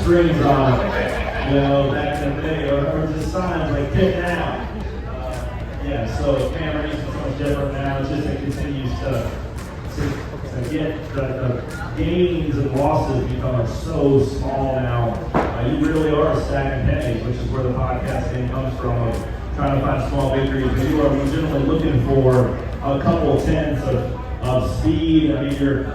screens on, back in the day, or just signs like "Get down." Yeah, so camera use is so much different now. It's just it continues to get the gains and losses become so small now. You really are stacking pennies, which is where the podcast game comes from. Of trying to find small victories. But you are legitimately looking for a couple tenths of speed. I mean,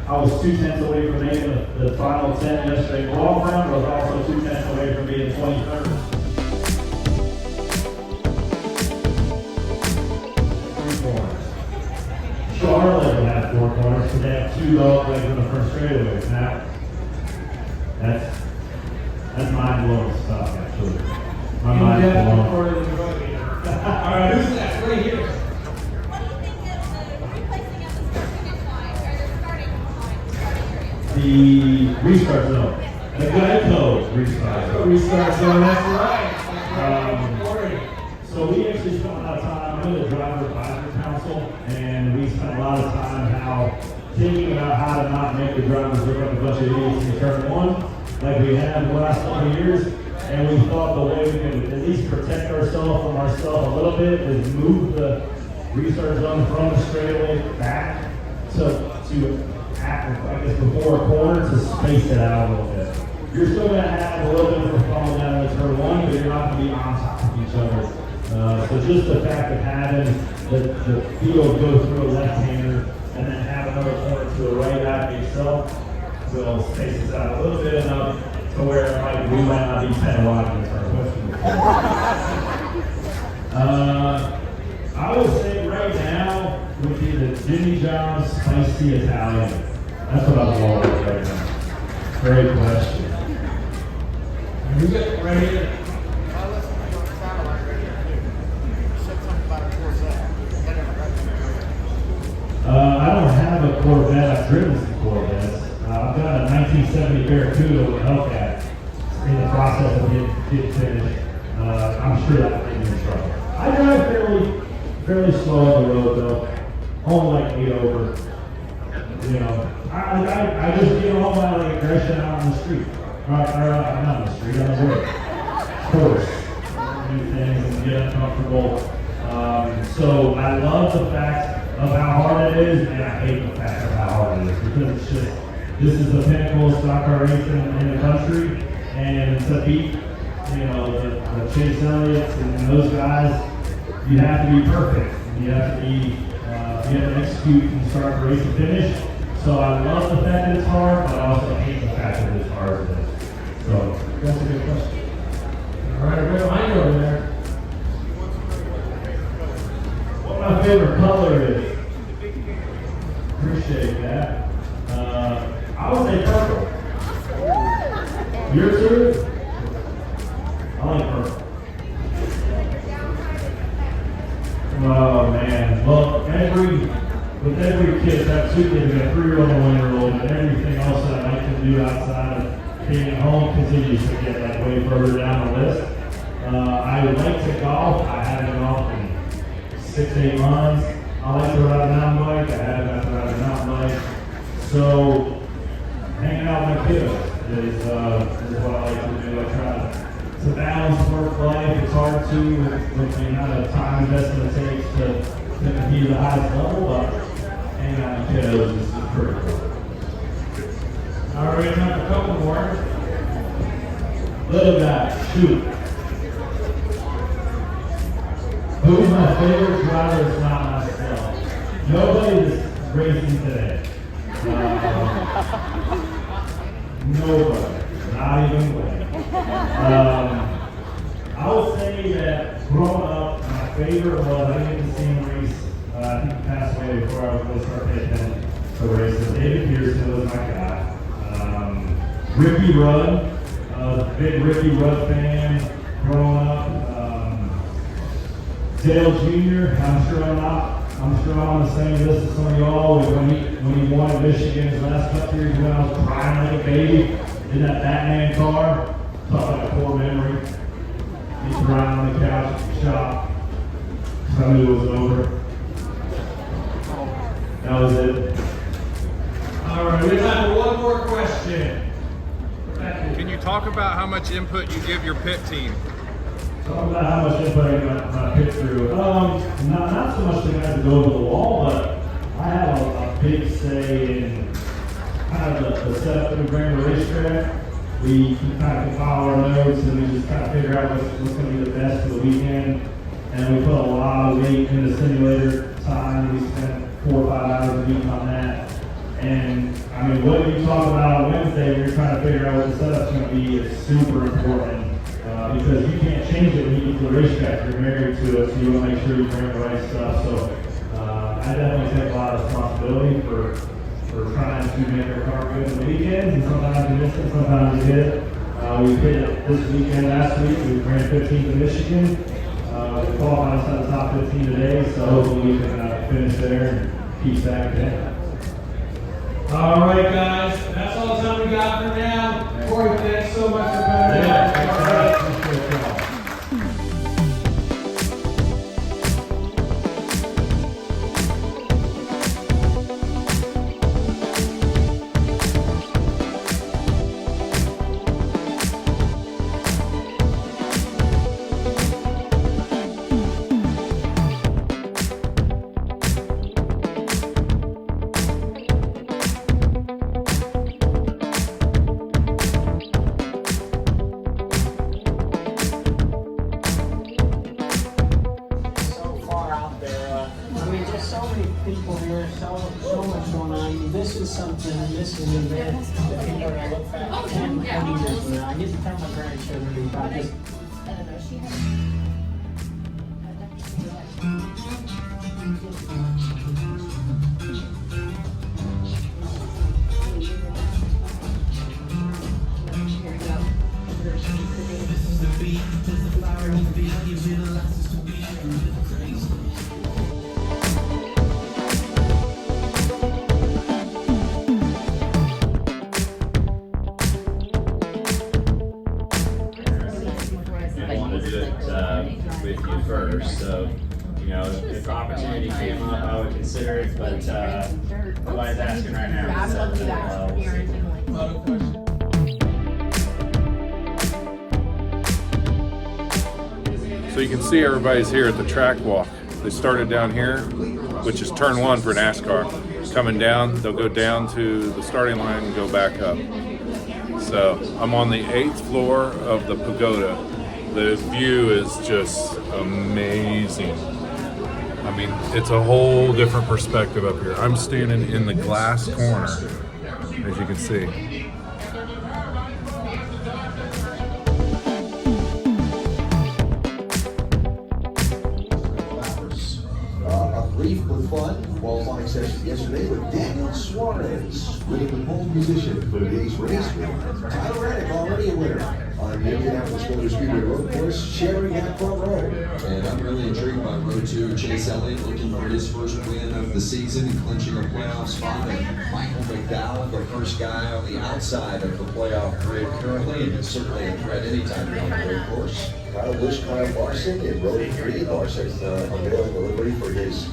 I was 2 tenths away from making the final 10 yesterday golf round. I was also 2 tenths away from being 23rd. Charlotte will have 4 corners because they have 2 dog legs in the first straightaways. Now, that's mind-blowing stuff, actually. My mind's blown. All right, who's next? Right here. What do you think is the replacing of the finish line or the starting area? The restart zone. The Geico restart zone. Restart zone, that's right. So we actually spent a lot of time, I'm in the driver advisory council, and we spent a lot of time thinking about how to not make the drivers look like a bunch of idiots in turn 1, like we have the last couple of years. And we thought the way we could at least protect ourselves from ourselves a little bit is move the restart zone from the straightaway back to after, I guess, before a corner to space it out a little bit. You're still going to have a little bit of a fall down in turn 1, but you're not going to be on top of each other. So just the fact of having the field go through a left-hander and then have another corner to the right after yourself will space us out a little bit enough to where we might not be 10 wide in this question. I would say right now would be the Jimmy John's Spicy Italian. That's what I'm going with right now. Great question. You get it right here. I don't have a Corvette. I've driven some Corvettes. I've got a 1970 Barracuda with Hellcat in the process of getting finished. I'm sure that will get me in trouble. I drive fairly slow on the road though. Only like 8 over. I just get all my aggression out on the street. Not on the street, on the road. Of course. Do things and get uncomfortable. So I love the fact of how hard it is, and I hate the fact of how hard it is because it's just. This is the pinnacle of stock car racing in the country, and to beat, the Chase Elliott's and those guys, you have to be perfect. You have to execute from start to race to finish. So I love the fact that it's hard, but I also hate the fact that it's hard as it is. So That's a good question. All right, right behind you over there. what my favorite color is? Appreciate that. I would say purple. Yours too? I like purple. Oh man. Well, with every kid, that 2 kids, got a 3-year-old and a 1-year-old, and everything else that I like to do outside of being at home continues to get way further down the list. I would like to golf. I haven't golfed in 6-8 months. I like to ride a mountain bike. I haven't got to ride a mountain bike. So hanging out with my kiddos is what I like to do. I try to balance work life. It's hard to with the amount of time investment it takes to compete at the highest level, but hanging out with kiddos is pretty cool. All right, time for a couple more. Little guy, shoot. Who's my favorite driver? It's not myself. Nobody is racing today. Nobody. Not even one. I would say that growing up, my favorite was, I didn't get to see him race. I think he passed away before I was really start paying attention to racing. David Pearson was my guy. Ricky Rudd, big Ricky Rudd fan growing up. Dale Jr., I'm sure I'm on the same list as some of y'all. When he won at Michigan his last couple years, when I was crying like a baby in that Batman car. Talk about a core memory. He's crying on the couch at the shop. I knew it was over. That was it. All right, we have time for one more question. Can you talk about how much input you give your pit team. Talk about how much input I got my pit crew. Not so much the guys that go to the wall, but I have a big say in kind of the setup that we bring to the racetrack. We kind of compile our notes and we just kind of figure out what's going to be the best for the weekend. And we put a lot of weight into simulator time. We spent 4 or 5 hours a week on that. And I mean, what you talk about on Wednesday, when you're trying to figure out what the setup's going to be, is super important because you can't change it when you get to the racetrack. You're married to it, so you want to make sure you bring the right stuff. So I definitely take a lot of responsibility for trying to make our car good on the weekends, and sometimes we miss it, sometimes we hit it. We hit it this weekend, last week. We ran 15th in Michigan. We qualified inside the top 15 today, so hopefully we can finish there and keep stacking it. All right, guys, that's all the time we got for now. Corey, thanks so much for coming out. This is an event that people are going to look back 10, 20 years from now. I get to tell my grandchildren about this. With you first, so you know if opportunity came up, I would consider it. But nobody's asking right now. So you can see everybody's here at the track walk. They started down here, which is turn 1 for NASCAR. Coming down, they'll go down to the starting line and go back up. So I'm on the 8th floor of the pagoda. The view is just amazing. I mean, it's a whole different perspective up here. I'm standing in the glass corner, as you can see. A brief but fun qualifying session yesterday with Daniel Suarez, winning the pole position for today's race. Tyler Reddick already a winner on the Indianapolis Motor Speedway road course, sharing that front row. And I'm really intrigued by Row 2. Chase Elliott looking for his first win of the season and clinching a playoff spot. And Michael McDowell, the first guy on the outside of the playoff grid currently, and certainly a threat anytime you're on the road course. Kyle Busch, Kyle Larson in row 3. Larson unveiling the livery for his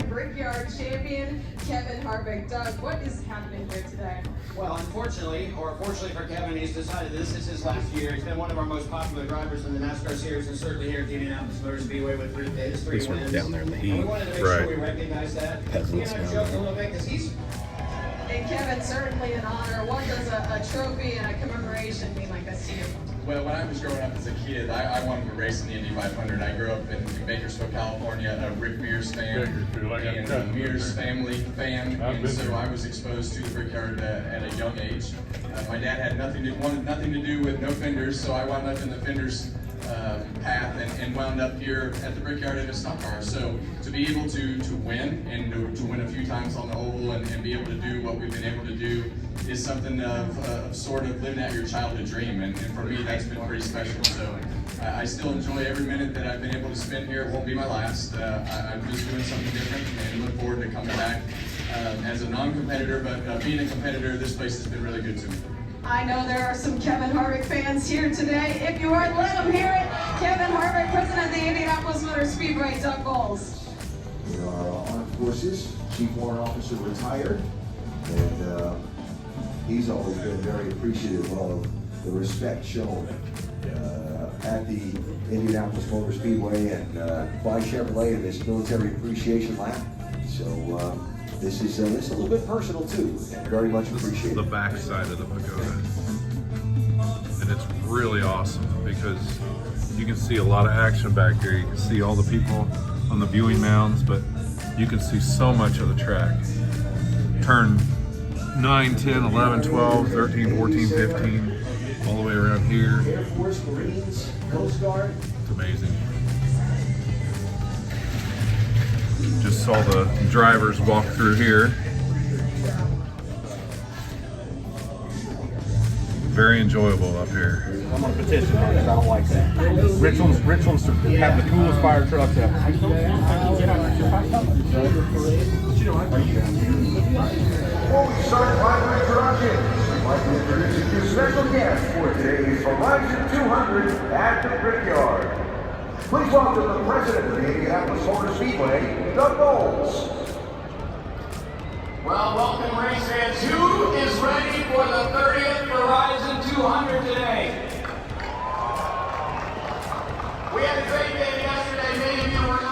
Brickyard champion Kevin Harvick. Doug, what is happening here today? Well, unfortunately, or fortunately for Kevin, he's decided this is his last year. He's been one of our most popular drivers in the NASCAR series, and certainly here at the Indianapolis Motor Speedway with his 3 wins. Down there in the heat. And we wanted to make sure we recognize that. Peasants We're going to down joke a little bit because he's. And Kevin, certainly an honor. What does a trophy and a commemoration mean like this to you? Well, when I was growing up as a kid, I wanted to race in the Indy 500. I grew up in Bakersfield, California, a Rick Mears fan, and a Mears family fan, and so I was exposed to the Brickyard at a young age. My dad had wanted nothing to do with no fenders, so I wound up in the fenders path and wound up here at the Brickyard in a stock car. So to be able to win and to win a few times on the oval and be able to do what we've been able to do is something of sort of living out your childhood dream. And for me, that's been pretty special. So I still enjoy every minute that I've been able to spend here. It won't be my last. I'm just doing something different and look forward to coming back as a non-competitor, but being a competitor, this place has been really good to me. I know there are some Kevin Harvick fans here today. If you are, let them hear it. Kevin Harvick, president of the Indianapolis Motor Speedway, Doug Bowles. We are Armed Forces, Chief Warrant Officer retired, and he's always been very appreciative of the respect shown at the Indianapolis Motor Speedway and by Chevrolet in this military appreciation lap. So this is a little bit personal too, and very much appreciated. The back side of the pagoda, and it's really awesome because you can see a lot of action back here. You can see all the people on the viewing mounds, but you can see so much of the track. Turn 9, 10, 11, 12, 13, 14, 15, all the way around here. Air Force, Marines, Coast Guard. It's amazing. Just saw the drivers walk through here. Very enjoyable up here. I'm gonna petition because I don't like that. Richlands have the coolest fire trucks ever. Before we start live introductions, I'd like to introduce you to special guests for today's Horizon 200 at the Brickyard. Please welcome the president of the Indianapolis Motor Speedway, Doug Bowles. Well, welcome race fans. Who is ready for the 30th Horizon 200 today? We had a great day yesterday. Many of you were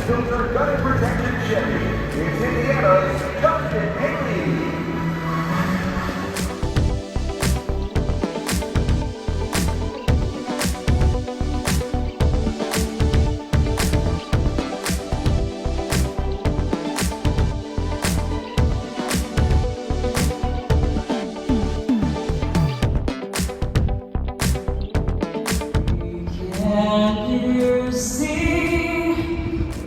Filter Gunning Protection Chevy. It's Indiana's Justin Haley. Can you see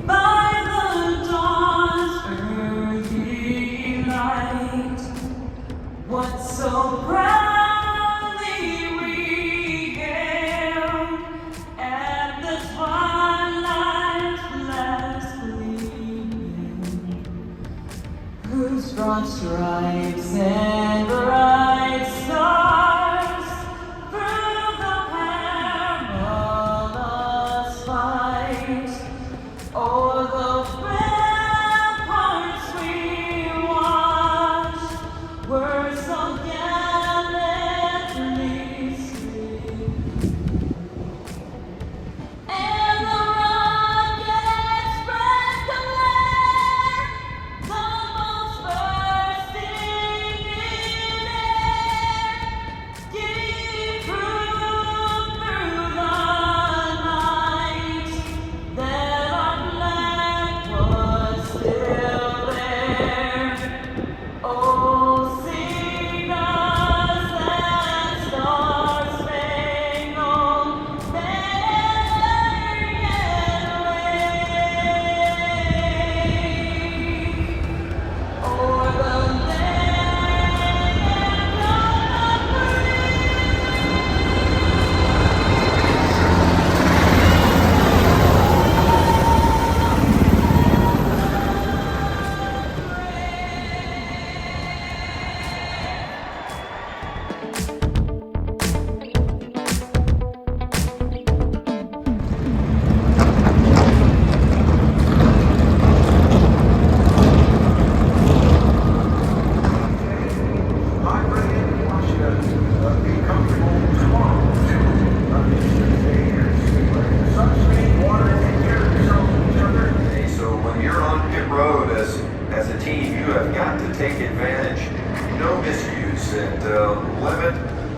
by the dawn's early light what so proudly we hailed at the twilight's last gleaming, whose broad stripes and bright stars through the perilous fight o'er the ramparts we watched were so gallantly seen, and the rockets spread the glare, the most bursting in air, gave proof through the night that our flag was still there. Oh, sing misuse and limit